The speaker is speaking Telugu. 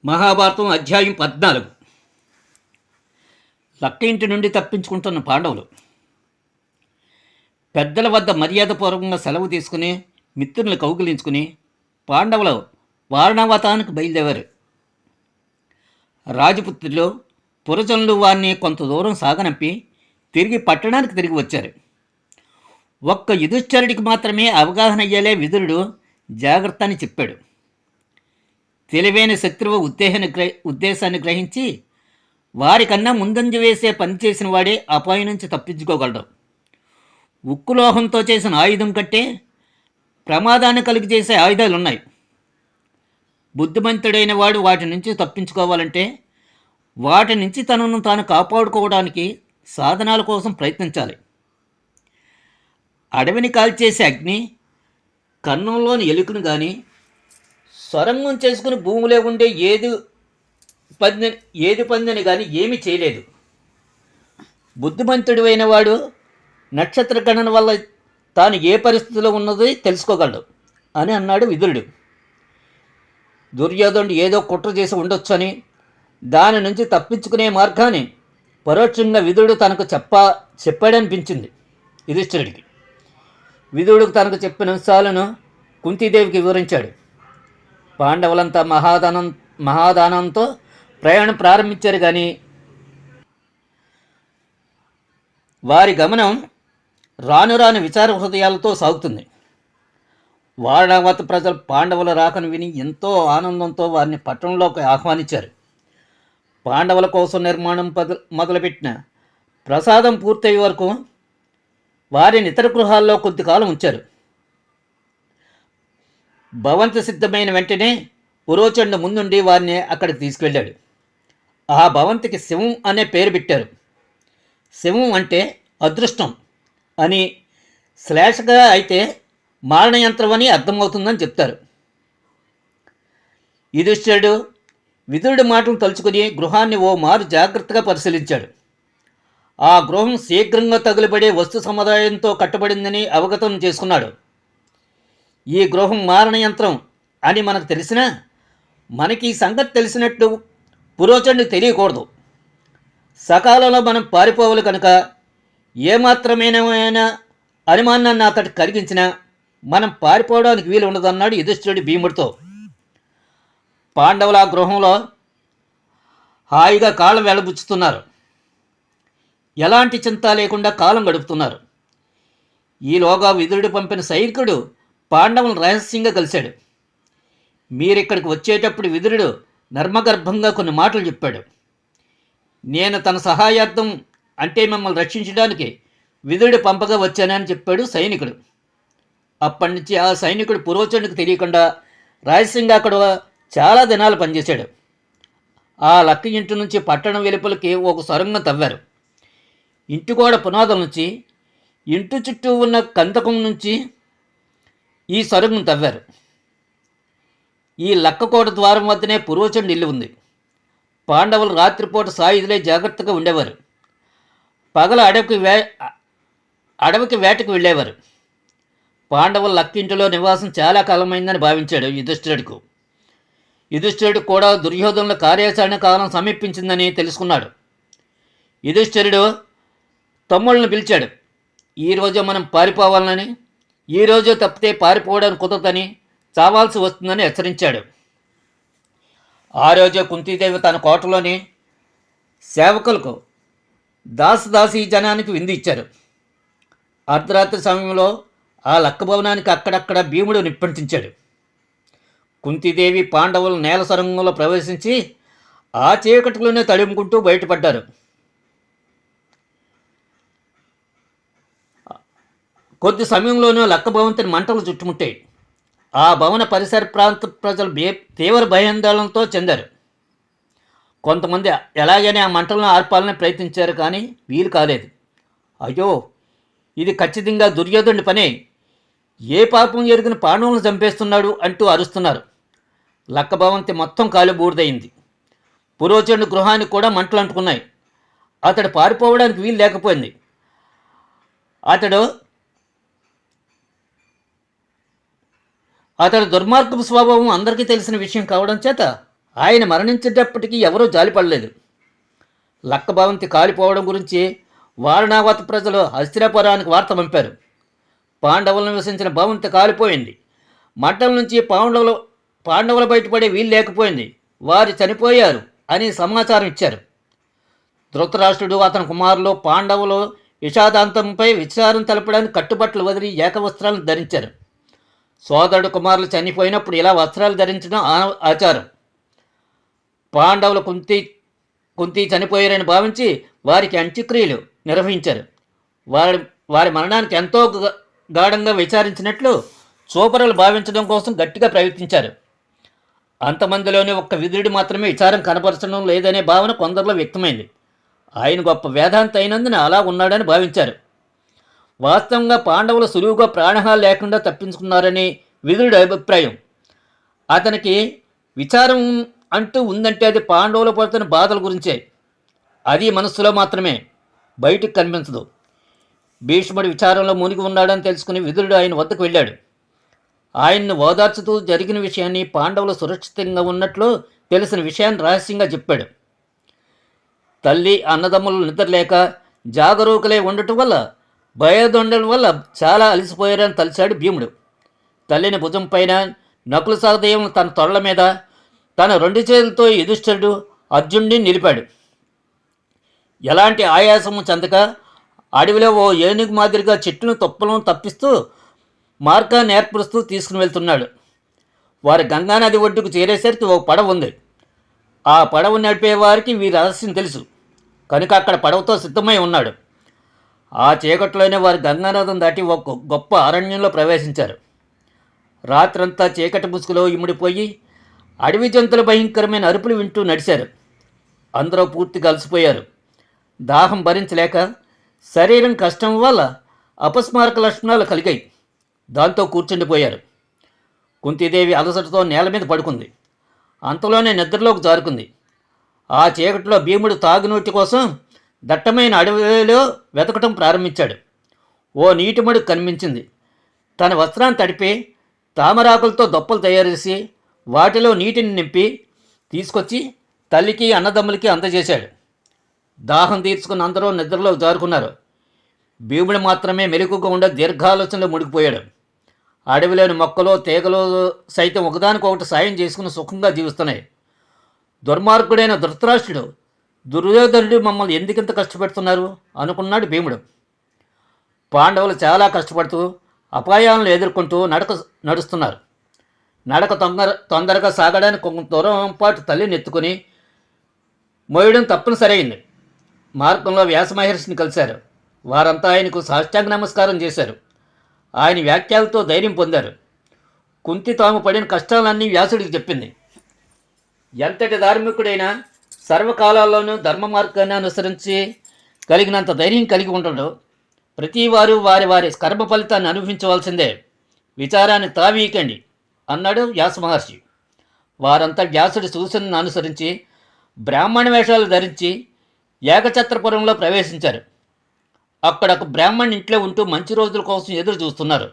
మహాభారతం అధ్యాయం 14. లక్క ఇంటి నుండి తప్పించుకుంటున్న పాండవులు పెద్దల వద్ద మర్యాదపూర్వకంగా సెలవు తీసుకుని మిత్రులను కౌగిలించుకుని పాండవులు వారణావతానికి బయలుదేరారు. రాజపుత్రులు పురజనులు వారిని కొంత దూరం సాగనంపి తిరిగి వచ్చారు. ఒక్క యుధిష్ఠిరుడికి మాత్రమే అవగాహన అయ్యేలే విదురుడు జాగ్రత్త అని చెప్పాడు. తెలివైన శత్రువు ఉద్దేశాన్ని గ్రహించి వారికన్నా ముందంజ వేసే పని చేసిన వాడే అపాయం నుంచి తప్పించుకోగలడు. ఉక్కులోహంతో చేసిన ఆయుధం కంటే ప్రమాదాన్ని కలిగజేసే ఆయుధాలున్నాయి. బుద్ధిమంతుడైన వాడు వాటి నుంచి తప్పించుకోవాలంటే వాటి నుంచి తనను తాను కాపాడుకోవడానికి సాధనాల కోసం ప్రయత్నించాలి. అడవిని కాల్చేసే అగ్ని కన్నంలోని ఎలుకను కానీ సొరంగం చేసుకుని భూమిలో ఉండే ఏది పందిని కానీ ఏమీ చేయలేదు. బుద్ధిమంతుడు అయిన వాడు నక్షత్ర గణన వల్ల తాను ఏ పరిస్థితిలో ఉన్నదో తెలుసుకోగలడు అని అన్నాడు విదురుడు. దుర్యోధనుడు ఏదో కుట్ర చేసి ఉండొచ్చని దాని నుంచి తప్పించుకునే మార్గాన్ని పరోక్షంగా విదురుడు తనకు చెప్పాడనిపించింది యుధిష్ఠిరుడికి. విదురుడికి తనకు చెప్పిన అంశాలను కుంతీదేవికి వివరించాడు. పాండవులంతా మహాదానంతో ప్రయాణం ప్రారంభించారు. కానీ వారి గమనం రాను రాను విచార హృదయాలతో సాగుతుంది. వారణావత ప్రజలు పాండవుల రాకను విని ఎంతో ఆనందంతో వారిని పట్టణంలోకి ఆహ్వానించారు. పాండవుల కోసం నిర్మాణం మొదలుపెట్టిన ప్రసాదం పూర్తయ్యే వరకు వారిని ఇతర గృహాల్లో కొద్దికాలం ఉంచారు. భవంతి సిద్ధమైన వెంటనే పురోచండు ముందుండి వారిని అక్కడికి తీసుకువెళ్ళాడు. ఆ భవంతికి శివం అనే పేరు పెట్టారు. శివం అంటే అదృష్టం అని, శ్లేషగా అయితే మారణయంత్రం అని అర్థమవుతుందని చెప్తారు. యుధిష్ఠిరుడు విదురుడి మాటలు తలుచుకుని గృహాన్ని ఓ మారు జాగ్రత్తగా పరిశీలించాడు. ఆ గృహం శీఘ్రంగా తగులుబడే వస్తు సముదాయంతో కట్టబడిందని అవగతం చేసుకున్నాడు. ఈ గృహం మారణయంత్రం అని మనకు తెలిసినా మనకి ఈ సంగతి తెలిసినట్టు పురోచండుకు తెలియకూడదు. సకాలంలో మనం పారిపోవాలి కనుక ఏమాత్రమేనా అనుమానాన్ని అతడు కలిగించినా మనం పారిపోవడానికి వీలు ఉండదన్నాడు యుధిష్ఠిరుడు భీముడితో. పాండవుల ఆ గృహంలో హాయిగా కాలం వెళ్ళబుచ్చుతున్నారు. ఎలాంటి చింత లేకుండా కాలం గడుపుతున్నారు. ఈలోగా విదురుడు పంపిన సైనికుడు పాండవులను రహస్యంగా కలిశాడు. మీరిక్కడికి వచ్చేటప్పుడు విదురుడు నర్మగర్భంగా కొన్ని మాటలు చెప్పాడు. నేను తన సహాయార్థం అంటే మిమ్మల్ని రక్షించడానికి విదురుడు పంపగా వచ్చానని చెప్పాడు సైనికుడు. అప్పటి నుంచి ఆ సైనికుడు పురోచండుకు తెలియకుండా రహస్యంగా అక్కడ చాలా దినాలు పనిచేశాడు. ఆ లక్క ఇంటి నుంచి పట్టణం వెలుపలికి ఒక సొరంగం తవ్వారు. ఇంటి గోడ పునాదుల నుంచి ఇంటి చుట్టూ ఉన్న కందకం నుంచి ఈ సొరంగం తవ్వారు. ఈ లక్కకోట ద్వారం వద్దనే పురోచండు ఇల్లు ఉంది. పాండవులు రాత్రిపూట సాయుధులే జాగ్రత్తగా ఉండేవారు. పగల అడవికి వేటకు వెళ్ళేవారు. పాండవుల లక్కింటిలో నివాసం చాలా కాలమైందని భావించాడు యుధిష్ఠిరుడికి. యుధిష్ఠిరుడు కూడా దుర్యోధనుల కార్యాచరణ కాలం సమీపించిందని తెలుసుకున్నాడు. యుధిష్ఠిరుడు తమ్ముళ్ళను పిలిచాడు. ఈరోజు మనం పారిపోవాలని, ఈరోజు తప్పితే పారిపోవడానికి కుదరదని, చావాల్సి వస్తుందని హెచ్చరించాడు. ఆ రోజే కుంతీదేవి తన కోటలోని సేవకులకు దాసదాసీ జనానికి విందు ఇచ్చారు. అర్ధరాత్రి సమయంలో ఆ లక్క భవనానికి అక్కడక్కడ భీముడు నిప్పంటించాడు. కుంతీదేవి పాండవులు నేల సొరంగంలో ప్రవేశించి ఆ చీకటిలోనే తడుముకుంటూ బయటపడ్డారు. కొద్ది సమయంలోనూ లక్క భవంతిని మంటలు చుట్టుముట్టాయి. ఆ భవన పరిసర ప్రాంత ప్రజలు తీవ్ర భయాందోళనతో చెందారు. కొంతమంది ఎలాగైనా ఆ మంటలను ఆర్పాలని ప్రయత్నించారు, కానీ వీలు కాలేదు. అయ్యో, ఇది ఖచ్చితంగా దుర్యోధనుడి పనే, ఏ పాపం ఎరిగిన పాండవులను చంపేస్తున్నాడు అంటూ అరుస్తున్నారు. లక్క భవంతి మొత్తం కాలు బూడిదయింది. పురోచండు గృహానికి కూడా మంటలు అంటుకున్నాయి. అతడు పారిపోవడానికి వీలు లేకపోయింది. అతడి దుర్మార్గపు స్వభావం అందరికీ తెలిసిన విషయం కావడం చేత ఆయన మరణించేటప్పటికీ ఎవరూ జాలిపడలేదు. లక్క భవంతి కాలిపోవడం గురించి వారణావత ప్రజలు హస్తినాపురానికి వార్త పంపారు. పాండవులను నివసించిన భవంతి కాలిపోయింది. మంటల నుంచి పాండవులు బయటపడే వీలు లేకపోయింది. వారు చనిపోయారు అని సమాచారం ఇచ్చారు. ధృతరాష్ట్రుడు అతని కుమారులు పాండవులు విషాదాంతంపై విచారం తెలపడానికి కట్టుబట్టలు వదిలి ఏకవస్త్రాలను ధరించారు. సోదరుడు కుమారులు చనిపోయినప్పుడు ఇలా వస్త్రాలు ధరించడం ఆచారం. పాండవులు కుంతి చనిపోయారని భావించి వారికి అంత్యక్రియలు నిర్వహించారు. వారి మరణానికి ఎంతో గాఢంగా విచారించినట్లు చూపరులు భావించడం కోసం గట్టిగా ప్రయత్నించారు. అంతమందిలోనే ఒక్క విదురుడు మాత్రమే విచారం కనపరచడం లేదనే భావన కొందరిలో వ్యక్తమైంది. ఆయన గొప్ప వేదాంత అయినందున అలా ఉన్నాడని భావించారు. వాస్తవంగా పాండవులు సులువుగా ప్రాణహాలు లేకుండా తప్పించుకున్నారని విదురుడి అభిప్రాయం. అతనికి విచారం అంటూ ఉందంటే అది పాండవులు పడుతున్న బాధల గురించే. అది మనస్సులో మాత్రమే, బయటికి కనిపించదు. భీష్ముడి విచారంలో మునిగి ఉన్నాడని తెలుసుకుని విదురుడు ఆయన వద్దకు వెళ్ళాడు. ఆయన్ను ఓదార్చుతూ జరిగిన విషయాన్ని, పాండవులు సురక్షితంగా ఉన్నట్లు తెలిసిన విషయాన్ని రహస్యంగా చెప్పాడు. తల్లి అన్నదమ్ములు నిద్రలేక జాగరూకులై ఉండటం వల్ల, భయదొండల వల్ల చాలా అలసిపోయారని తలిచాడు భీముడు. తల్లిని భుజం పైన, నకుల సహదేవులు తన తొళ్ల మీద, తన 2 చేతులతో యుధిష్ఠిరుడు అర్జునుడిని నిలిపాడు. ఎలాంటి ఆయాసము చెందక అడవిలో ఓ ఏనుగు మాదిరిగా చెట్టును తొప్పలను తప్పిస్తూ మార్గాన్ని ఏర్పరుస్తూ తీసుకుని వెళ్తున్నాడు. వారి గంగానది ఒడ్డుకు చేరేసరికి ఓ పడవ ఉంది. ఆ పడవ నడిపేవారికి వీరి రహస్యం తెలుసు కనుక అక్కడ పడవతో సిద్ధమై ఉన్నాడు. ఆ చీకట్లోనే వారి గంగానదం దాటి ఒక గొప్ప అరణ్యంలో ప్రవేశించారు. రాత్రంతా చీకటి ముసుగులో ఇమిడిపోయి అడవి జంతువుల భయంకరమైన అరుపులు వింటూ నడిచారు. అందరూ పూర్తిగా అలసిపోయారు. దాహం భరించలేక శరీరం కష్టం వల్ల అపస్మారక లక్షణాలు కలిగాయి. దాంతో కూర్చుండిపోయారు. కుంతీదేవి అలసటతో నేల మీద పడుకుంది. అంతలోనే నిద్రలోకి జారుకుంది. ఆ చీకటిలో భీముడు తాగునీటి కోసం దట్టమైన అడవిలో వెతకటం ప్రారంభించాడు. ఓ నీటి మడుగు కనిపించింది. తన వస్త్రాన్ని తడిపి తామరాకులతో దొప్పలు తయారు చేసి వాటిలో నీటిని నింపి తీసుకొచ్చి తల్లికి అన్నదమ్ములకి అందజేశాడు. దాహం తీర్చుకుని అందరూ నిద్రలో జారుకున్నారు. భీముడు మాత్రమే మెలకుగా ఉండే దీర్ఘాలోచనలో మునిగిపోయాడు. అడవిలోని మొక్కలు తీగలు సైతం ఒకదానికొకటి సాయం చేసుకుని సుఖంగా జీవిస్తున్నాయి. దుర్మార్గుడైన ధృతరాష్ట్రుడు, దుర్యోధనుడు మమ్మల్ని ఎందుకింత కష్టపెడుతున్నారు అనుకున్నాడు భీముడు. పాండవులు చాలా కష్టపడుతూ అపాయాలను ఎదుర్కొంటూ నడుస్తున్నారు. నడక తొందరగా సాగడానికి కొంత దూరం పాటు తల్లిని ఎత్తుకుని మోయడం తప్పనిసరి అయింది. మార్గంలో వ్యాస మహర్షిని కలిశారు. వారంతా ఆయనకు సాష్టాంగ నమస్కారం చేశారు. ఆయన వ్యాఖ్యలతో ధైర్యం పొందారు. కుంతి తాము పడిన కష్టాలన్నీ వ్యాసుడికి చెప్పింది. ఎంతటి ధార్మికుడైనా సర్వకాలాల్లోనూ ధర్మ మార్గాన్ని అనుసరించి కలిగినంత ధైర్యం కలిగి ఉండడు. ప్రతివారు వారి వారి కర్మ ఫలితాన్ని అనుభవించవలసిందే. విచారాన్ని తావీకండి అన్నాడు వ్యాస మహర్షి. వారంతా వ్యాసుడి సూచనను అనుసరించి బ్రాహ్మణ వేషాలు ధరించి ఏకఛత్రపురంలో ప్రవేశించారు. అక్కడ ఒక బ్రాహ్మణ్ ఇంట్లో ఉంటూ మంచి రోజుల కోసం ఎదురు చూస్తున్నారు.